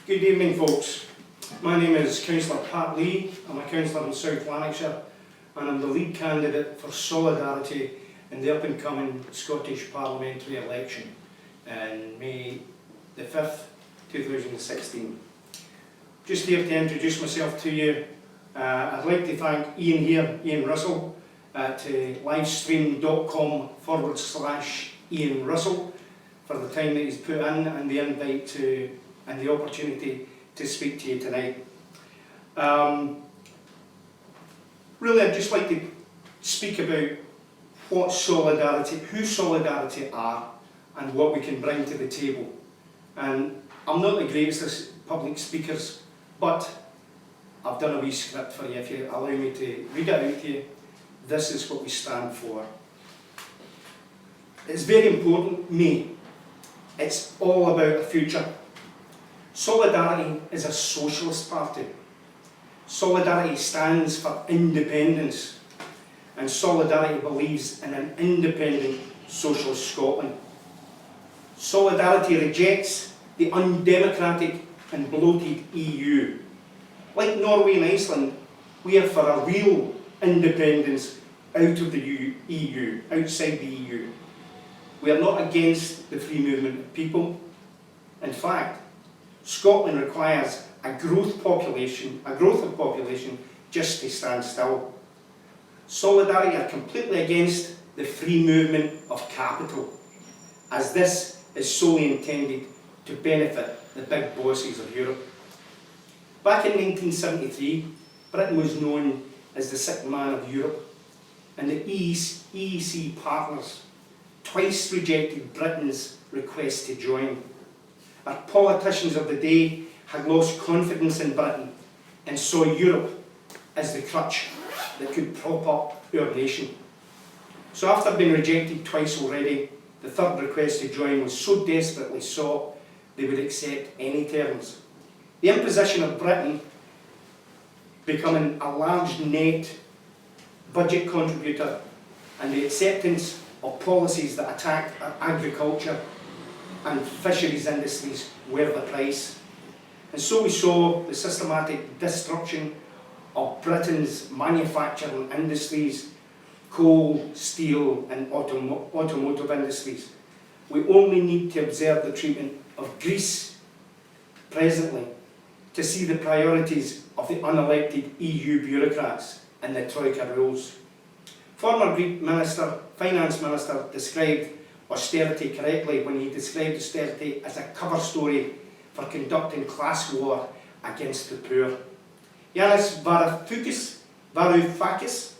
Good evening, folks. My name is Councillor Pat Lee. I'm a councillor in South Lanarkshire and I'm the lead candidate for Solidarity in the up-and-coming Scottish Parliamentary election on May the 5th, 2016. Just here to introduce myself to you, I'd like to thank Ian here, Ian Russell, at livestream.com/Ian Russell for the time that he's put in and the invite to and the opportunity to speak to you tonight. Really, I'd just like to speak about what Solidarity, who Solidarity are, and what we can bring to the table. And I'm not the greatest of public speakers, but I've done a wee script for you. If you allow me to read it out to you, this is what we stand for. It's very important, me. It's all about the future. Solidarity is a socialist party. Solidarity stands for independence, and Solidarity believes in an independent socialist Scotland. Solidarity rejects the undemocratic and bloated EU. Like Norway and Iceland, we are for a real independence out of the EU, outside the EU. We are not against the free movement of people. In fact, Scotland requires a growth of population just to stand still. Solidarity are completely against the free movement of capital, as this is solely intended to benefit the big bosses of Europe. Back in 1973, Britain was known as the sick man of Europe, and the EEC partners twice rejected Britain's request to join. Our politicians of the day had lost confidence in Britain and saw Europe as the crutch that could prop up our nation. So after being rejected twice already, the third request to join was so desperately sought they would accept any terms. The imposition of Britain becoming a large net budget contributor and the acceptance of policies that attacked our agriculture and fisheries industries were the price. And so we saw the systematic destruction of Britain's manufacturing industries, coal, steel and automotive industries. We only need to observe the treatment of Greece presently to see the priorities of the unelected EU bureaucrats and the Troika rules. Former Greek Finance Minister described austerity correctly when he described austerity as a cover story for conducting class war against the poor. Yanis Varoufakis,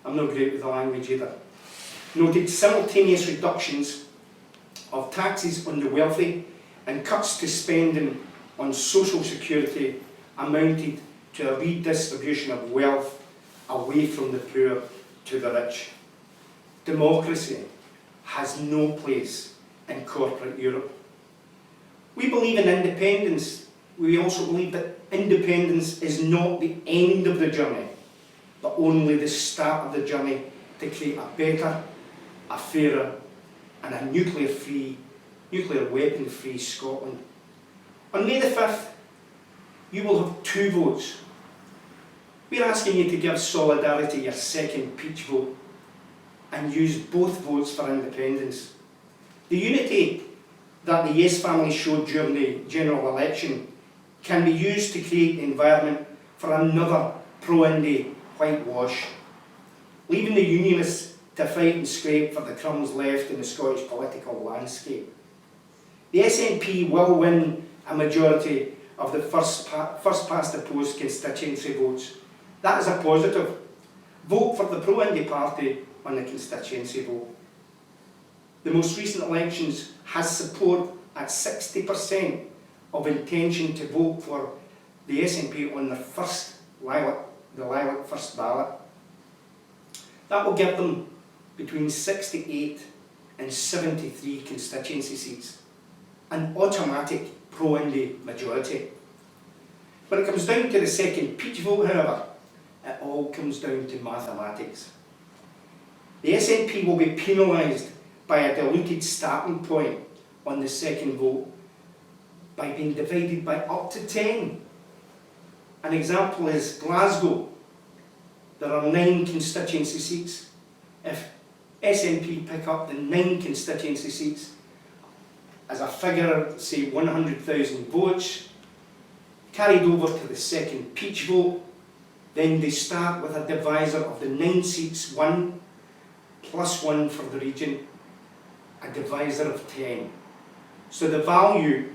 I'm not great with the language either, noted simultaneous reductions of taxes on the wealthy and cuts to spending on social security amounted to a redistribution of wealth away from the poor to the rich. Democracy has no place in corporate Europe. We believe in independence. We also believe that independence is not the end of the journey, but only the start of the journey to create a better, a fairer, and a nuclear weapon-free Scotland. On May the 5th, you will have 2 votes. We're asking you to give Solidarity your second peach vote and use both votes for independence. The unity that the Yes family showed during the general election can be used to create the environment for another pro-Indy whitewash, leaving the Unionists to fight and scrape for the crumbs left in the Scottish political landscape. The SNP will win a majority of the first past the post constituency votes. That is a positive. Vote for the pro-Indy party on the constituency vote. The most recent elections has support at 60% of intention to vote for the SNP on the Lilac first ballot. That will give them between 68 and 73 constituency seats, an automatic pro-Indy majority. When it comes down to the second peach vote, however, it all comes down to mathematics. The SNP will be penalised by a diluted starting point on the second vote by being divided by up to 10. An example is Glasgow. There are 9 constituency seats. If SNP pick up the 9 constituency seats as a figure, say 100,000 votes, carried over to the second peach vote, then they start with a divisor of the 9 seats, 1 plus 1 for the region, a divisor of 10. So the value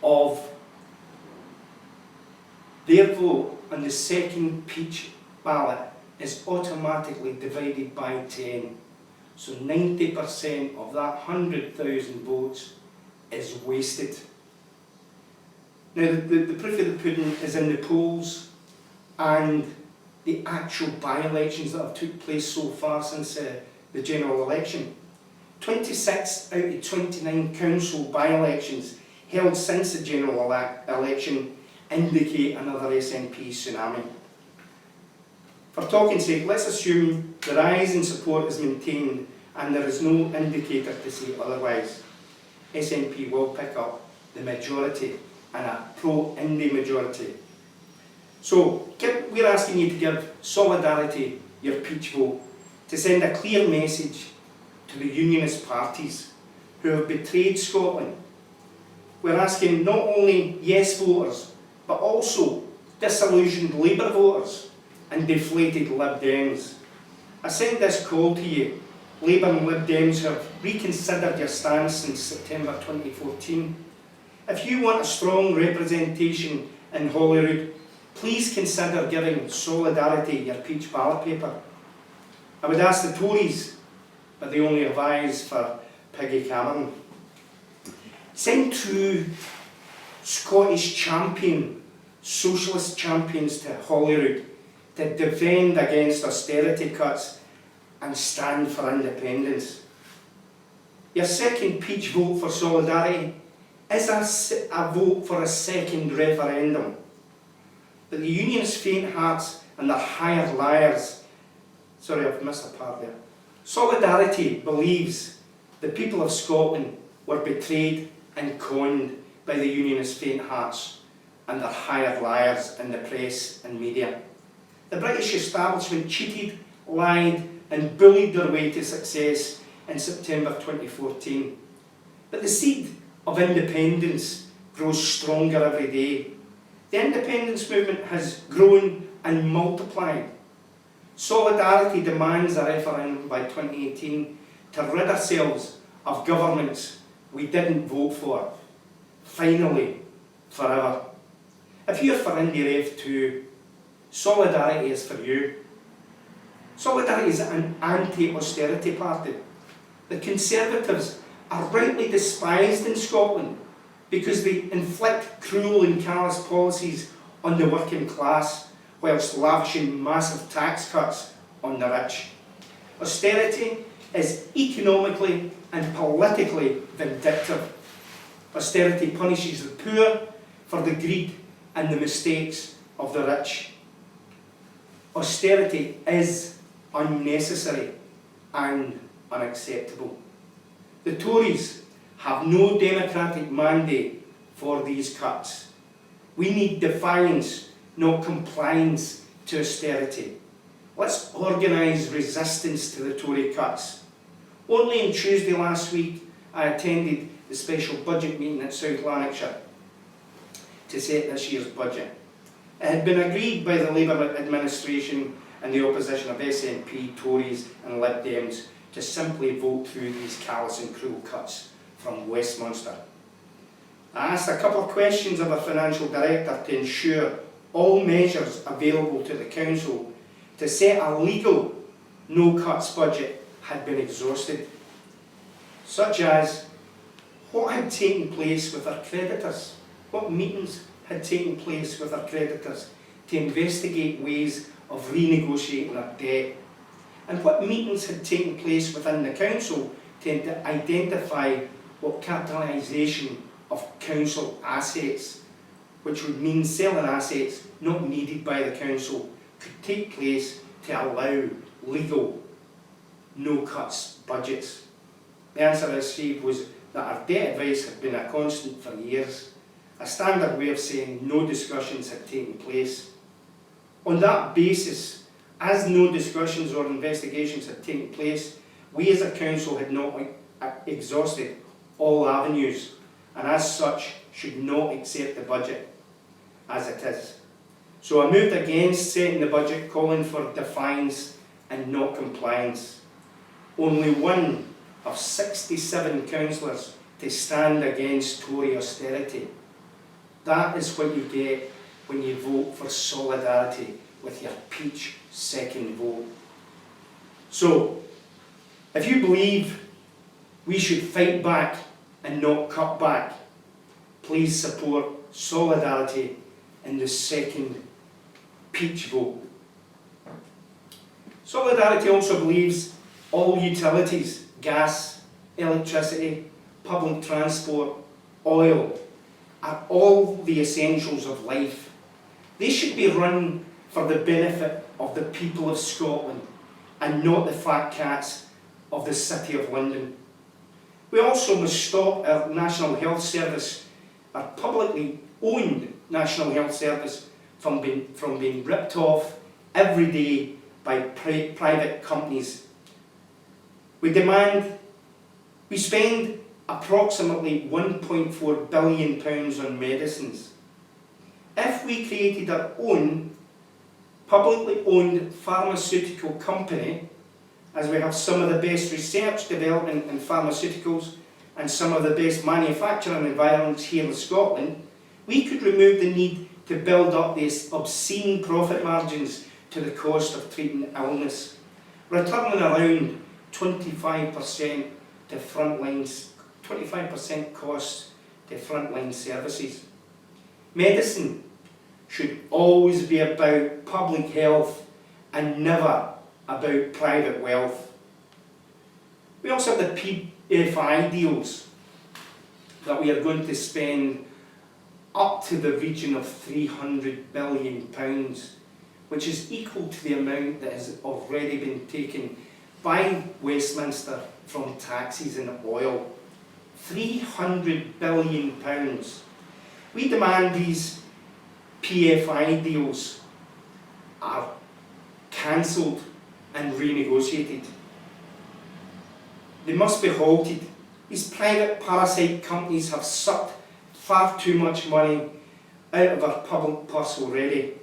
of their vote on the second peach ballot is automatically divided by 10. So 90% of that 100,000 votes is wasted. Now the proof of the pudding is in the polls and the actual by-elections that have took place so far since the general election. 26 out of 29 council by-elections held since the general election indicate another SNP tsunami. For talking sake, let's assume the rise in support is maintained and there is no indicator to say otherwise. SNP will pick up the majority and a pro-Indie majority. So we're asking you to give Solidarity your peach vote, to send a clear message to the unionist parties who have betrayed Scotland. We're asking not only yes voters, but also disillusioned Labour voters and deflated Lib Dems. I send this call to you, Labour and Lib Dems who have reconsidered your stance since September 2014. If you want a strong representation in Holyrood, please consider giving Solidarity your peach ballot paper. I would ask the Tories, but they only have eyes for Peggy Cameron. Send 2 Scottish champion, socialist champions to Holyrood to defend against austerity cuts and stand for independence. Your second peach vote for Solidarity is a vote for a second referendum. But the Unionist faint hearts and their hired liars, sorry, I've missed a part there. Solidarity believes the people of Scotland were betrayed and conned by the Unionist faint hearts and their hired liars in the press and media. The British establishment cheated, lied and bullied their way to success in September 2014. But the seed of independence grows stronger every day. The independence movement has grown and multiplied. Solidarity demands a referendum by 2018 to rid ourselves of governments we didn't vote for. Finally, forever. If you're for Indie Rev 2, Solidarity is for you. Solidarity is an anti-austerity party. The Conservatives are rightly despised in Scotland because they inflict cruel and callous policies on the working class whilst lavishing massive tax cuts on the rich. Austerity is economically and politically vindictive. Austerity punishes the poor for the greed and the mistakes of the rich. Austerity is unnecessary and unacceptable. The Tories have no democratic mandate for these cuts. We need defiance, not compliance to austerity. Let's organise resistance to the Tory cuts. Only on Tuesday last week, I attended the special budget meeting at South Lanarkshire to set this year's budget. It had been agreed by the Labour administration and the opposition of SNP, Tories and Lib Dems to simply vote through these callous and cruel cuts from Westminster. I asked a couple of questions of a financial director to ensure all measures available to the council to set a legal no-cuts budget had been exhausted, such as what had taken place with our creditors, what meetings had taken place with our creditors to investigate ways of renegotiating our debt, and what meetings had taken place within the council to identify what capitalisation of council assets, which would mean selling assets not needed by the council, could take place to allow legal no-cuts budgets. The answer I received was that our debt advice had been a constant for years. a standard way of saying no discussions had taken place. On that basis, as no discussions or investigations had taken place, we as a council had not exhausted all avenues, and as such should not accept the budget as it is. So I moved against setting the budget, calling for defiance and not compliance. Only one of 67 councillors to stand against Tory austerity. That is what you get when you vote for solidarity with your peach second vote. So, if you believe we should fight back and not cut back, please support solidarity in the second peach vote. Solidarity also believes all utilities, gas, electricity, public transport, oil, are all the essentials of life. They should be run for the benefit of the people of Scotland and not the fat cats of the City of London. We also must stop our National Health Service, our publicly owned National Health Service, from being ripped off every day by private companies. We spend approximately £1.4 billion on medicines. If we created our own publicly owned pharmaceutical company, as we have some of the best research development in pharmaceuticals and some of the best manufacturing environments here in Scotland, we could remove the need to build up these obscene profit margins to the cost of treating illness, returning around 25% to frontline 25% costs to frontline services. Medicine should always be about public health and never about private wealth. We also have the PFI deals that we are going to spend up to the region of £300 billion, which is equal to the amount that has already been taken by Westminster from taxes and oil. £300 billion. We demand these PFI deals are cancelled and renegotiated. They must be halted. These private parasite companies have sucked far too much money out of our public purse already.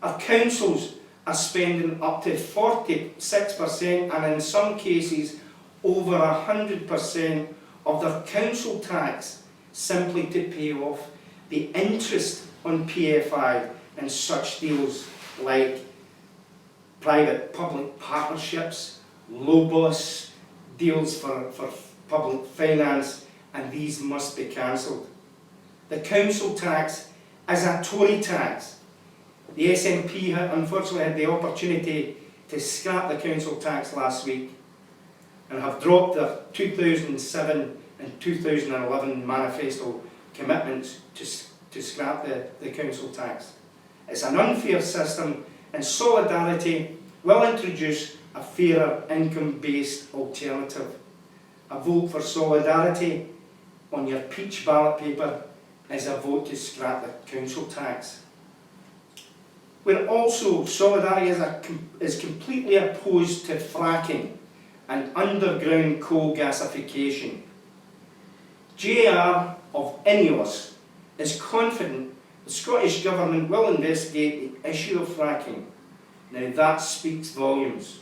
Our councils are spending up to 46% and in some cases over 100% of their council tax simply to pay off the interest on PFI and such deals like private-public partnerships, low-boss deals for public finance, and these must be cancelled. The council tax is a Tory tax. The SNP unfortunately had the opportunity to scrap the council tax last week and have dropped their 2007 and 2011 manifesto commitments to scrap the council tax. It's an unfair system, and solidarity will introduce a fairer income-based alternative. A vote for solidarity on your peach ballot paper is a vote to scrap the council tax. We're also, solidarity is completely opposed to fracking and underground coal gasification. JR of INEOS is confident the Scottish Government will investigate the issue of fracking. Now that speaks volumes.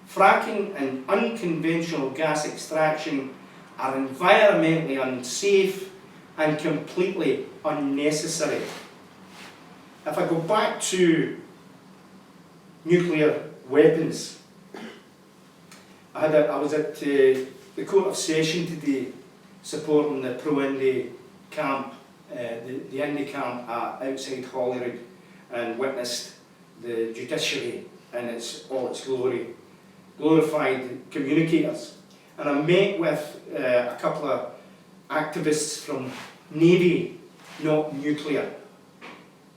Fracking and unconventional gas extraction are environmentally unsafe and completely unnecessary. If I go back to nuclear weapons, I was at the Court of Session today supporting the pro-Indy camp, the Indy camp outside Holyrood, and witnessed the judiciary in all its glory, glorified communicators. And I met with a couple of activists from Navy, not nuclear.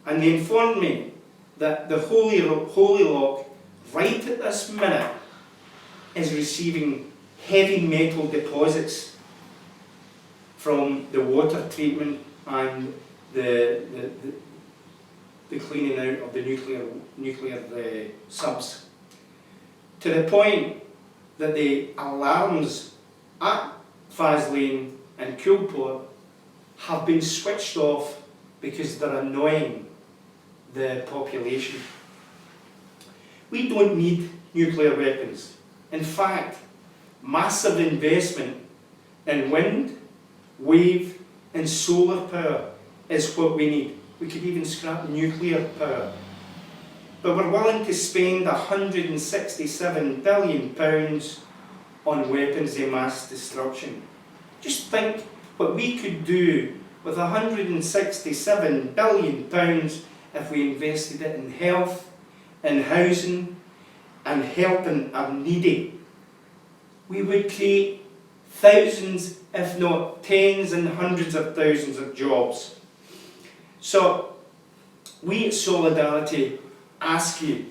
And they informed me that the Holy Loch, right at this minute, is receiving heavy metal deposits from the water treatment and the cleaning out of the nuclear subs, to the point that the alarms at Faslane and Coolport have been switched off because they're annoying the population. We don't need nuclear weapons. In fact, massive investment in wind, wave and solar power is what we need. We could even scrap nuclear power. But we're willing to spend £167 billion on weapons of mass destruction. Just think what we could do with £167 billion if we invested it in health, in housing, and helping our needy. We would create thousands, if not tens and hundreds of thousands of jobs. So, we at Solidarity ask you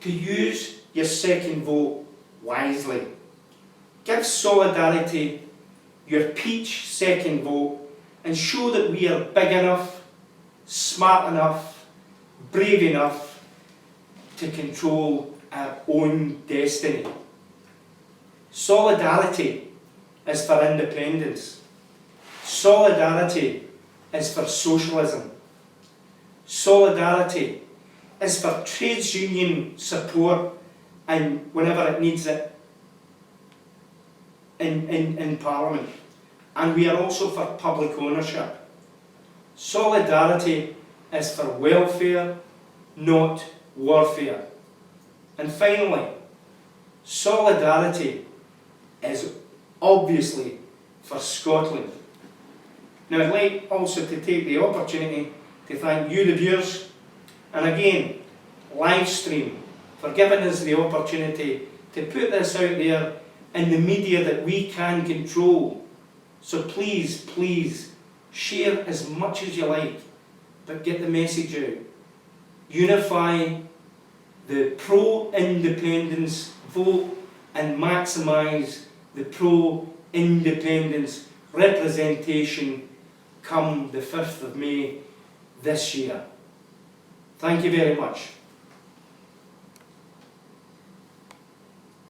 to use your second vote wisely. Give Solidarity your peach second vote and show that we are big enough, smart enough, brave enough to control our own destiny. Solidarity is for independence. Solidarity is for socialism. Solidarity is for trades union support and whenever it needs it in Parliament. And we are also for public ownership. Solidarity is for welfare, not warfare. And finally, Solidarity is obviously for Scotland. Now I'd like also to take the opportunity to thank you, the viewers, and again, Livestream, for giving us the opportunity to put this out there in the media that we can control. So please, please, share as much as you like, but get the message out. Unify the pro-independence vote and maximise the pro-independence representation come the 5th of May this year. Thank you very much.